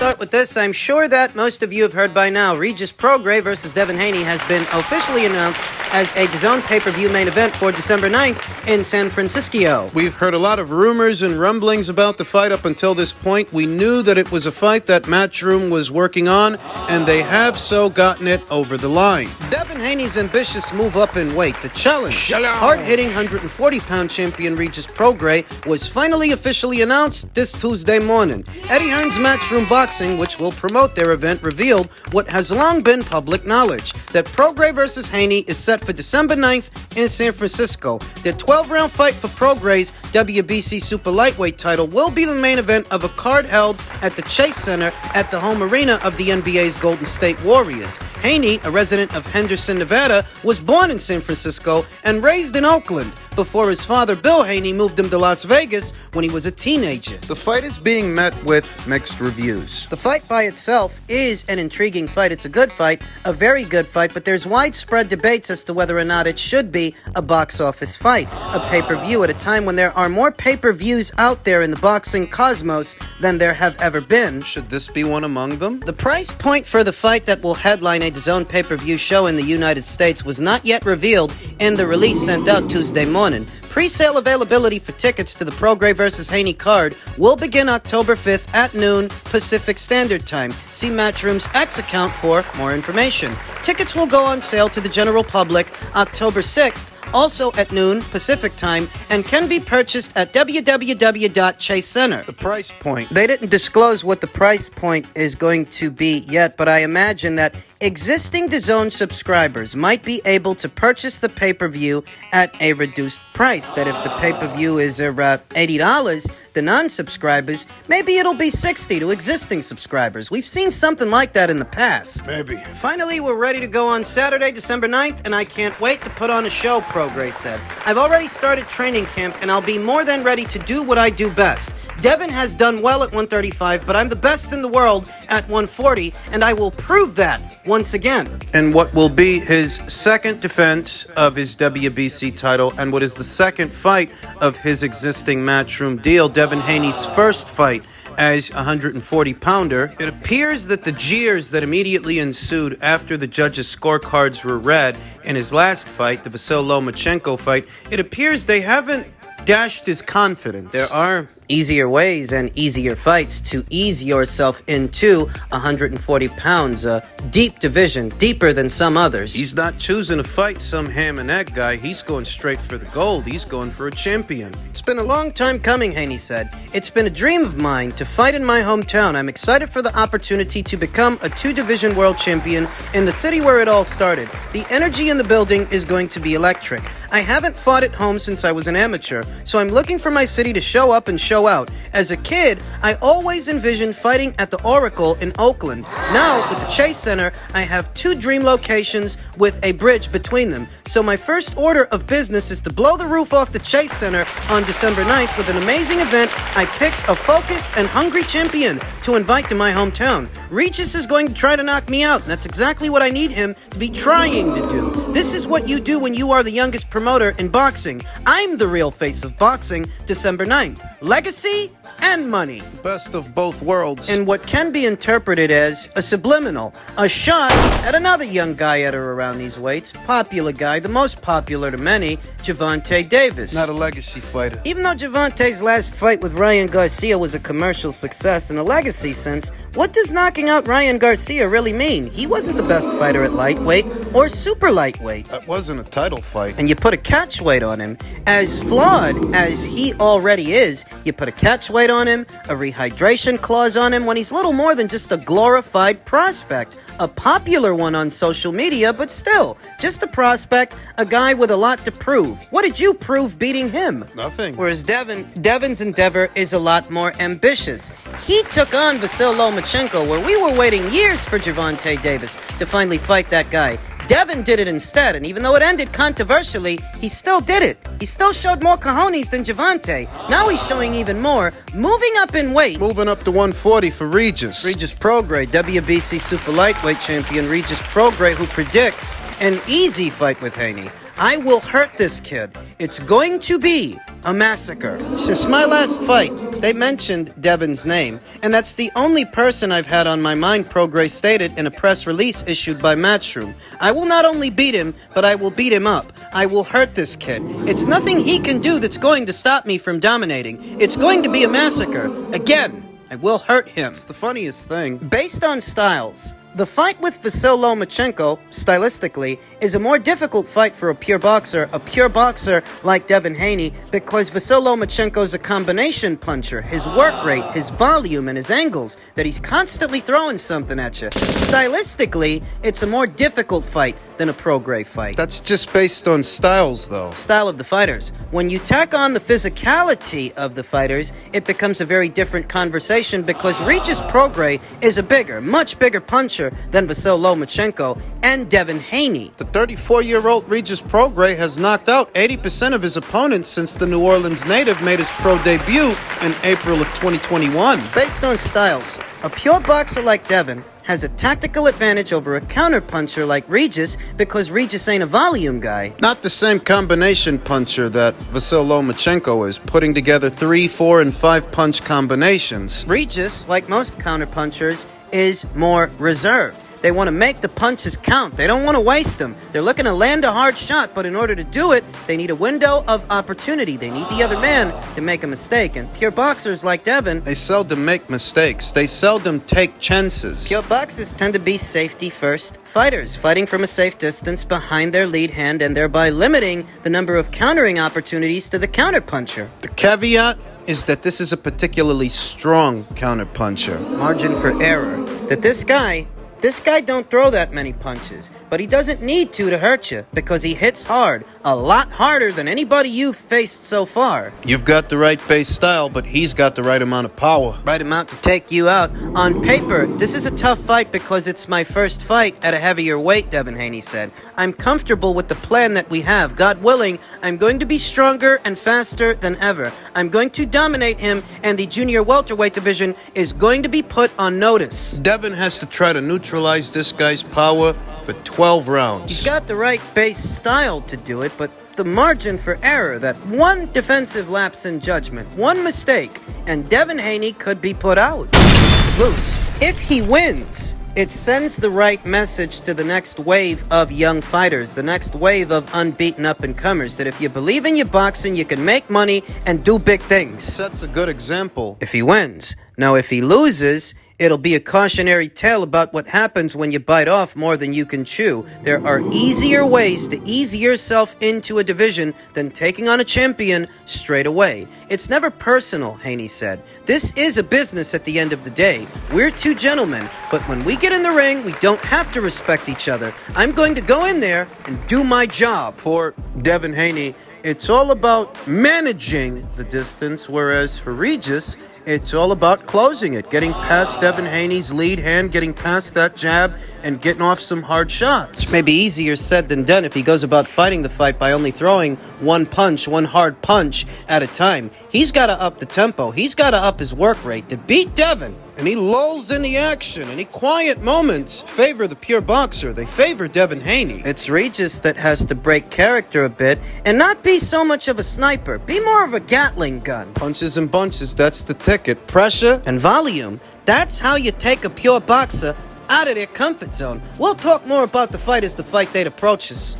start with this. I'm sure that most of you have heard by now. Regis Prograis versus Devin Haney has been officially announced as a DAZN pay-per-view main event for December 9th in San Francisco. We've heard a lot of rumors and rumblings about the fight up until this point. We knew that it was a fight that Matchroom was working on, and they have so gotten it over the line. Devin Haney's ambitious move up in weight, the challenge, hard-hitting 140-pound champion Regis Prograis, was finally officially announced this Tuesday morning. Eddie Hearn's Matchroom Boxing, which will promote their event, revealed what has long been public knowledge, that Prograis versus Haney is set for December 9th in San Francisco. The 12-round fight for Prograis' WBC Super Lightweight title will be the main event of a card held at the Chase Center at the home arena of the NBA's Golden State Warriors. Haney, a resident of Henderson, Nevada, was born in San Francisco and raised in Oakland before his father, Bill Haney, moved him to Las Vegas when he was a teenager. The fight is being met with mixed reviews. The fight by itself is an intriguing fight. It's a good fight, a very good fight, but there's widespread debates as to whether or not it should be a box office fight, a pay-per-view, at a time when there are more pay-per-views out there in the boxing cosmos than there have ever been. Should this be one among them? The price point for the fight that will headline a DAZN pay-per-view show in the United States was not yet revealed in the release sent out Tuesday morning. Pre-sale availability for tickets to the Prograis vs. Haney card will begin October 5th at noon Pacific Standard Time. See Matchroom's X account for more information. Tickets will go on sale to the general public October 6th, also at noon Pacific Time, and can be purchased at www.Chase Center. The price point. They didn't disclose what the price point is going to be yet, but I imagine that existing DAZN subscribers might be able to purchase the pay-per-view at a reduced price. That if the pay-per-view is $80, the non-subscribers, maybe it'll be $60 to existing subscribers. We've seen something like that in the past. Maybe. Finally, we're ready to go on Saturday, December 9th, and I can't wait to put on a show, Prograis said. I've already started training camp, and I'll be more than ready to do what I do best. Devin has done well at 135, but I'm the best in the world at 140, and I will prove that once again. And what will be his second defense of his WBC title, and what is the second fight of his existing Matchroom deal, Devin Haney's first fight as a 140-pounder. It appears that the jeers that immediately ensued after the judges' scorecards were read in his last fight, the Vasyl Lomachenko fight, it appears they haven't dashed his confidence. There are easier ways and easier fights to ease yourself into 140 pounds, a deep division, deeper than some others. He's not choosing to fight some ham and egg guy. He's going straight for the gold. He's going for a champion. It's been a long time coming, Haney said. It's been a dream of mine to fight in my hometown. I'm excited for the opportunity to become a two-division world champion in the city where it all started. The energy in the building is going to be electric. I haven't fought at home since I was an amateur, so I'm looking for my city to show up and show out. As a kid, I always envisioned fighting at the Oracle in Oakland. Now, with the Chase Center, I have two dream locations with a bridge between them. So my first order of business is to blow the roof off the Chase Center on December 9th with an amazing event. I picked a focused and hungry champion to invite to my hometown. Regis is going to try to knock me out, and that's exactly what I need him to be trying to do. This is what you do when you are the youngest promoter in boxing. I'm the real face of boxing, December 9th. Legacy and money. Best of both worlds. And what can be interpreted as a subliminal, a shot at another young guy at or around these weights, popular guy, the most popular to many, Gervonta Davis. Not a legacy fighter. Even though Gervonta's last fight with Ryan Garcia was a commercial success in the legacy sense, what does knocking out Ryan Garcia really mean? He wasn't the best fighter at lightweight or super lightweight. That wasn't a title fight. And you put a catch weight on him. As flawed as he already is, you put a catch weight on him, a rehydration clause on him, when he's little more than just a glorified prospect. A popular one on social media, but still, just a prospect, a guy with a lot to prove. What did you prove beating him? Nothing. Whereas Devin's endeavor is a lot more ambitious. He took on Vasyl Lomachenko, where we were waiting years for Gervonta Davis to finally fight that guy. Devin did it instead, and even though it ended controversially, he still did it. He still showed more cojones than Gervonta. Now he's showing even more, moving up in weight. Moving up to 140 for Regis. Regis Prograis, WBC Super Lightweight Champion Regis Prograis, who predicts an easy fight with Haney. I will hurt this kid. It's going to be a massacre. Since my last fight, They mentioned Devin's name, and that's the only person I've had on my mind, Prograis stated in a press release issued by Matchroom. I will not only beat him, but I will beat him up. I will hurt this kid. It's nothing he can do that's going to stop me from dominating. It's going to be a massacre. Again, I will hurt him. It's the funniest thing. Based on styles, the fight with Vasyl Lomachenko, stylistically, is a more difficult fight for a pure boxer like Devin Haney, because Vasyl Lomachenko's a combination puncher. His work rate, his volume, and his angles, that he's constantly throwing something at you. Stylistically, it's a more difficult fight than a Prograis fight. That's just based on styles, though. Style of the fighters. When you tack on the physicality of the fighters, it becomes a very different conversation, because Regis Prograis is a bigger, much bigger puncher than Vasyl Lomachenko and Devin Haney. The 34-year-old Regis Prograis has knocked out 80% of his opponents since the New Orleans native made his pro debut in April of 2021. Based on styles, a pure boxer like Devin has a tactical advantage over a counterpuncher like Regis, because Regis ain't a volume guy. Not the same combination puncher that Vasyl Lomachenko is, putting together 3, 4, and 5 punch combinations. Regis, like most counterpunchers, is more reserved. They want to make the punches count. They don't want to waste them. They're looking to land a hard shot, but in order to do it, they need a window of opportunity. They need the other man to make a mistake. And pure boxers like Devin, they seldom make mistakes. They seldom take chances. Pure boxers tend to be safety-first fighters, fighting from a safe distance behind their lead hand and thereby limiting the number of countering opportunities to the counterpuncher. The caveat is that this is a particularly strong counterpuncher. Margin for error. That this guy don't throw that many punches, but he doesn't need to hurt you, because he hits hard, a lot harder than anybody you've faced so far. You've got the right base style, but he's got the right amount of power. Right amount to take you out. On paper, this is a tough fight because it's my first fight at a heavier weight, Devin Haney said. I'm comfortable with the plan that we have. God willing, I'm going to be stronger and faster than ever. I'm going to dominate him, and the junior welterweight division is going to be put on notice. Devin has to try to neutralize this guy's power for 12 rounds. He's got the right base style to do it, but the margin for error, that one defensive lapse in judgment, one mistake, and Devin Haney could be put out. Lose. If he wins, it sends the right message to the next wave of young fighters, the next wave of unbeaten up-and-comers, that if you believe in your boxing, you can make money and do big things. That's a good example. If he wins. Now, if he loses, it'll be a cautionary tale about what happens when you bite off more than you can chew. There are easier ways to ease yourself into a division than taking on a champion straight away. It's never personal, Haney said. This is a business at the end of the day. We're two gentlemen, but when we get in the ring, we don't have to respect each other. I'm going to go in there and do my job. For Devin Haney, it's all about managing the distance, whereas for Regis, it's all about closing it, getting past Devin Haney's lead hand, getting past that jab, and getting off some hard shots. It may be easier said than done if he goes about fighting the fight by only throwing one hard punch at a time. He's got to up the tempo. He's got to up his work rate to beat Devin. And he lulls in the action. Any quiet moments favor the pure boxer. They favor Devin Haney. It's Regis that has to break character a bit and not be so much of a sniper. Be more of a Gatling gun. Punches and bunches, that's the ticket. Pressure and volume. That's how you take a pure boxer out of their comfort zone. We'll talk more about the fight as the fight date approaches.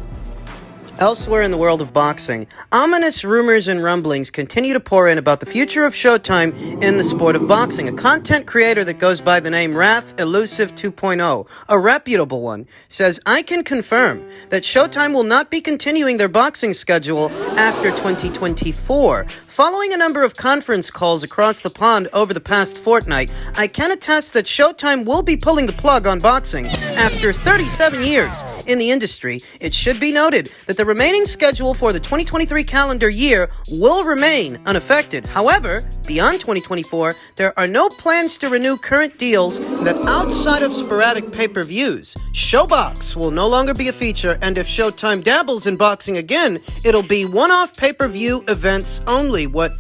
Elsewhere in the world of boxing, ominous rumors and rumblings continue to pour in about the future of Showtime in the sport of boxing. A content creator that goes by the name Raf Elusive 2.0, a reputable one, says, I can confirm that Showtime will not be continuing their boxing schedule after 2024. Following a number of conference calls across the pond over the past fortnight, I can attest that Showtime will be pulling the plug on boxing. After 37 years in the industry, it should be noted that the remaining schedule for the 2023 calendar year will remain unaffected. However, beyond 2024, there are no plans to renew current deals that outside of sporadic pay-per-views. Showbox will no longer be a feature, and if Showtime dabbles in boxing again, it'll be one-off pay-per-view events only, what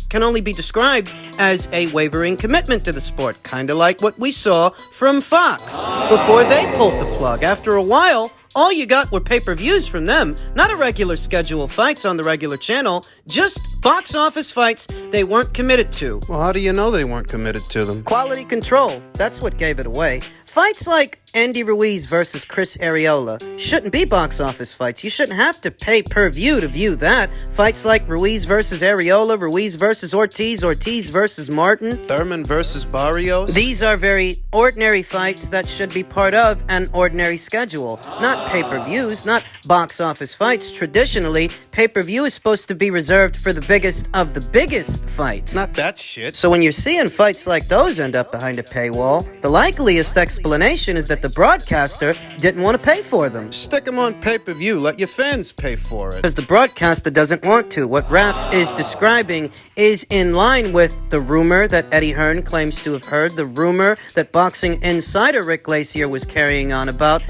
can only be described as a wavering commitment to the sport, kind of like what we saw from Fox before they pulled the plug. After a while, All you got were pay-per-views from them, not a regular schedule of fights on the regular channel, just box office fights they weren't committed to. Well, how do you know they weren't committed to them? Quality control, that's what gave it away. Fights like Andy Ruiz versus Chris Arreola shouldn't be box office fights. You shouldn't have to pay per view to view that. Fights like Ruiz versus Arreola, Ruiz versus Ortiz, Ortiz versus Martin, Thurman versus Barrios? these are very ordinary fights that should be part of an ordinary schedule. Not pay-per-views, not box office fights. Traditionally, pay-per-view is supposed to be reserved for the biggest of the biggest fights. Not that shit. So when you're seeing fights like those end up behind a paywall, the likeliest explanation is that the broadcaster didn't want to pay for them. Stick them on pay-per-view. Let your fans pay for it. Because the broadcaster doesn't want to. What Raf is describing is in line with the rumor that Eddie Hearn claims to have heard, the rumor that boxing insider Rick Glacier was carrying on about.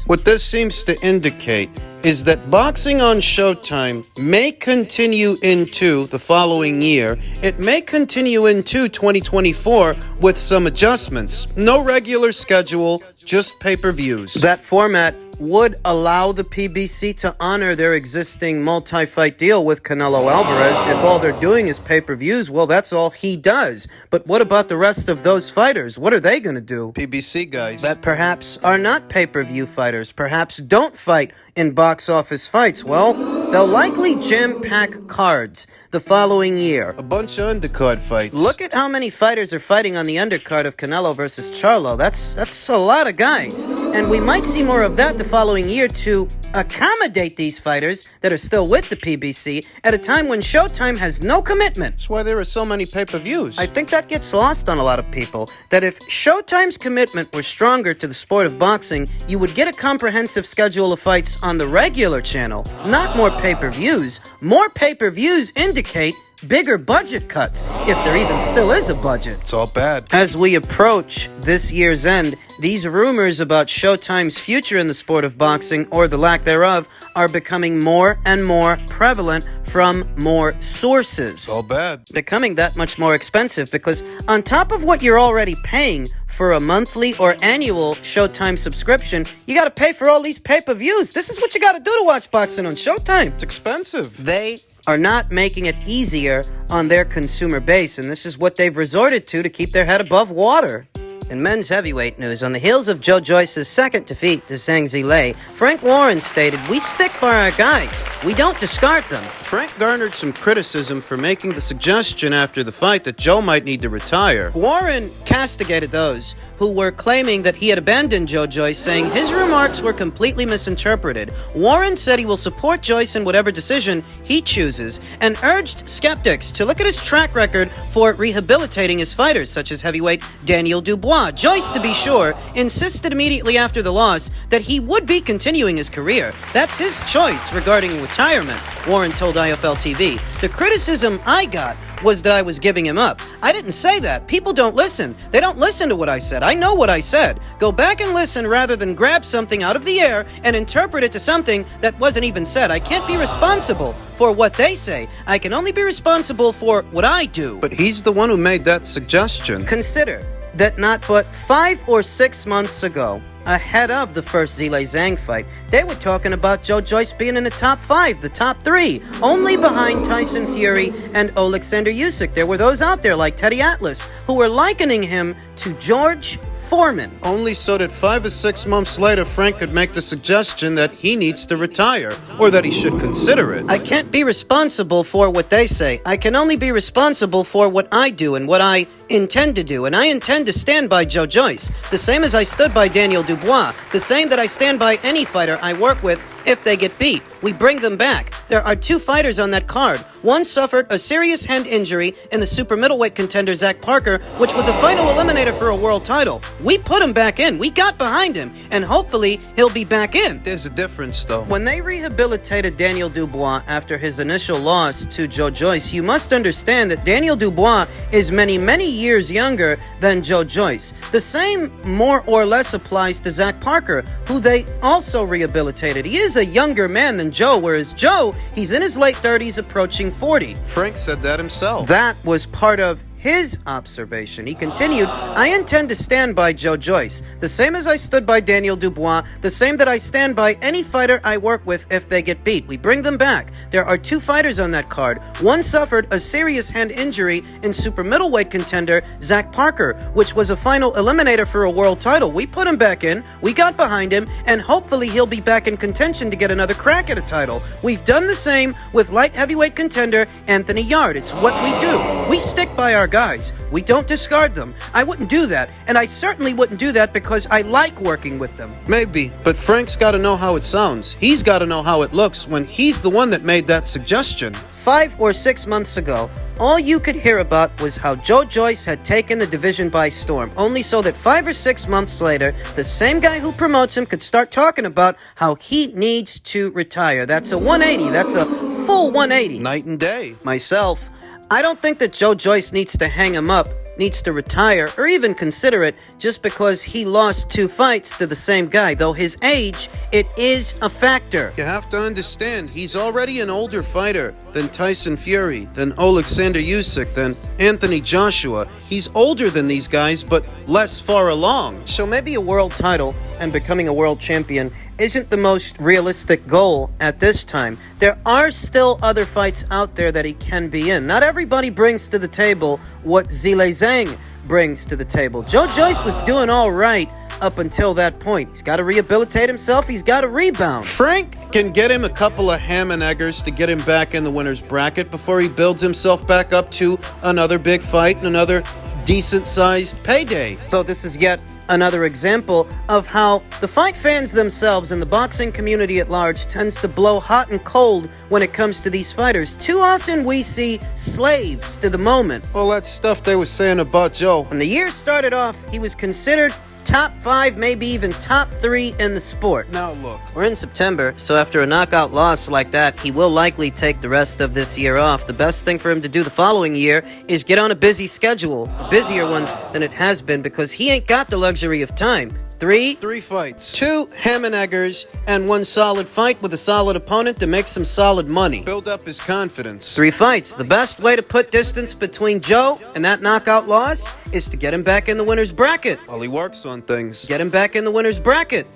What this seems to indicate is that boxing on Showtime may continue into the following year. It may continue into 2024 with some adjustments. No regular schedule, just pay-per-views. That format would allow the PBC to honor their existing multi-fight deal with Canelo Alvarez. If all they're doing is pay-per-views, well, that's all he does. But what about the rest of those fighters? What are they going to do? PBC guys. That perhaps are not pay-per-view fighters, perhaps don't fight in box office fights. Well, they'll likely jam-pack cards the following year. A bunch of undercard fights. Look at how many fighters are fighting on the undercard of Canelo versus Charlo. That's a lot of guys. And we might see more of that the following year to accommodate these fighters that are still with the PBC at a time when Showtime has no commitment. That's why there are so many pay-per-views. I think that gets lost on a lot of people, that if Showtime's commitment were stronger to the sport of boxing, you would get a comprehensive schedule of fights on the regular channel, not more pay-per-views. More pay-per-views indicate bigger budget cuts, if there even still is a budget. It's all bad. As we approach this year's end, these rumors about Showtime's future in the sport of boxing, or the lack thereof, are becoming more and more prevalent from more sources. It's all bad. Becoming that much more expensive because on top of what you're already paying for a monthly or annual Showtime subscription, you got to pay for all these pay-per-views. This is what you got to do to watch boxing on Showtime. It's expensive. They are not making it easier on their consumer base, and this is what they've resorted to keep their head above water. In men's heavyweight news, on the heels of Joe Joyce's second defeat to Zhang Zhilei, Frank Warren stated, "We stick by our guys. We don't discard them." Frank garnered some criticism for making the suggestion after the fight that Joe might need to retire. Warren castigated those who were claiming that he had abandoned Joe Joyce, saying his remarks were completely misinterpreted. Warren said he will support Joyce in whatever decision he chooses, and urged skeptics to look at his track record for rehabilitating his fighters, such as heavyweight Daniel Dubois. Joyce, to be sure, insisted immediately after the loss that he would be continuing his career. That's his choice regarding retirement, Warren told IFL TV. The criticism I got was that I was giving him up. I didn't say that. People don't listen. They don't listen to what I said. I know what I said. Go back and listen rather than grab something out of the air and interpret it to something that wasn't even said. I can't be responsible for what they say. I can only be responsible for what I do. But he's the one who made that suggestion. Consider that not but 5 or 6 months ago, ahead of the first Zhilei-Zhang fight, they were talking about Joe Joyce being in the top 5, the top 3, only behind Tyson Fury and Alexander Usyk. There were those out there like Teddy Atlas who were likening him to George Foreman. Only so that 5 or 6 months later, Frank could make the suggestion that he needs to retire, or that he should consider it. I can't be responsible for what they say. I can only be responsible for what I do and what I intend to do. And I intend to stand by Joe Joyce, the same as I stood by Daniel Dubois, the same that I stand by any fighter I work with if they get beat. We bring them back. There are 2 fighters on that card. One suffered a serious hand injury in the super middleweight contender Zach Parker, which was a final eliminator for a world title. We put him back in. We got behind him, and hopefully he'll be back in. There's a difference, though. When they rehabilitated Daniel Dubois after his initial loss to Joe Joyce, you must understand that Daniel Dubois is many, many years younger than Joe Joyce. The same more or less applies to Zach Parker, who they also rehabilitated. He is a younger man than Joe, whereas Joe, he's in his late 30s approaching 40. Frank said that himself. That was part of his observation. He continued, I intend to stand by Joe Joyce, the same as I stood by Daniel Dubois, the same that I stand by any fighter I work with if they get beat. We bring them back. There are 2 fighters on that card. One suffered a serious hand injury in super middleweight contender Zach Parker, which was a final eliminator for a world title. We put him back in, we got behind him, and hopefully he'll be back in contention to get another crack at a title. We've done the same with light heavyweight contender Anthony Yard. It's what we do. We stick by our guys. We don't discard them. I wouldn't do that, and I certainly wouldn't do that because I like working with them. Maybe, but Frank's got to know how it sounds. He's got to know how it looks when he's the one that made that suggestion. 5 or 6 months ago, all you could hear about was how Joe Joyce had taken the division by storm, only so that 5 or 6 months later, the same guy who promotes him could start talking about how he needs to retire. That's a 180. That's a full 180. Night and day. Myself, I don't think that Joe Joyce needs to hang him up, needs to retire, or even consider it just because he lost 2 fights to the same guy. Though his age, it is a factor. You have to understand, he's already an older fighter than Tyson Fury, than Alexander Usyk, than Anthony Joshua. He's older than these guys, but less far along. So maybe a world title and becoming a world champion isn't the most realistic goal at this time. There are still other fights out there that he can be in. Not everybody brings to the table what Zhilei Zhang brings to the table. Joe Joyce was doing all right up until that point. He's got to rehabilitate himself. He's got to rebound. Frank can get him a couple of ham and eggers to get him back in the winner's bracket before he builds himself back up to another big fight and another decent-sized payday. So this is yet another example of how the fight fans themselves and the boxing community at large tends to blow hot and cold when it comes to these fighters. Too often we see slaves to the moment. All that stuff they were saying about Joe. When the year started off, he was considered top 5, maybe even top 3 in the sport. Now look. We're in September, so after a knockout loss like that, he will likely take the rest of this year off. The best thing for him to do the following year is get on a busy schedule, a busier one than it has been, because he ain't got the luxury of time. 3 fights. 2 ham and eggers, and 1 solid fight with a solid opponent to make some solid money. Build up his confidence. 3 fights. The best way to put distance between Joe and that knockout loss is to get him back in the winner's bracket. While he works on things. Get him back in the winner's bracket.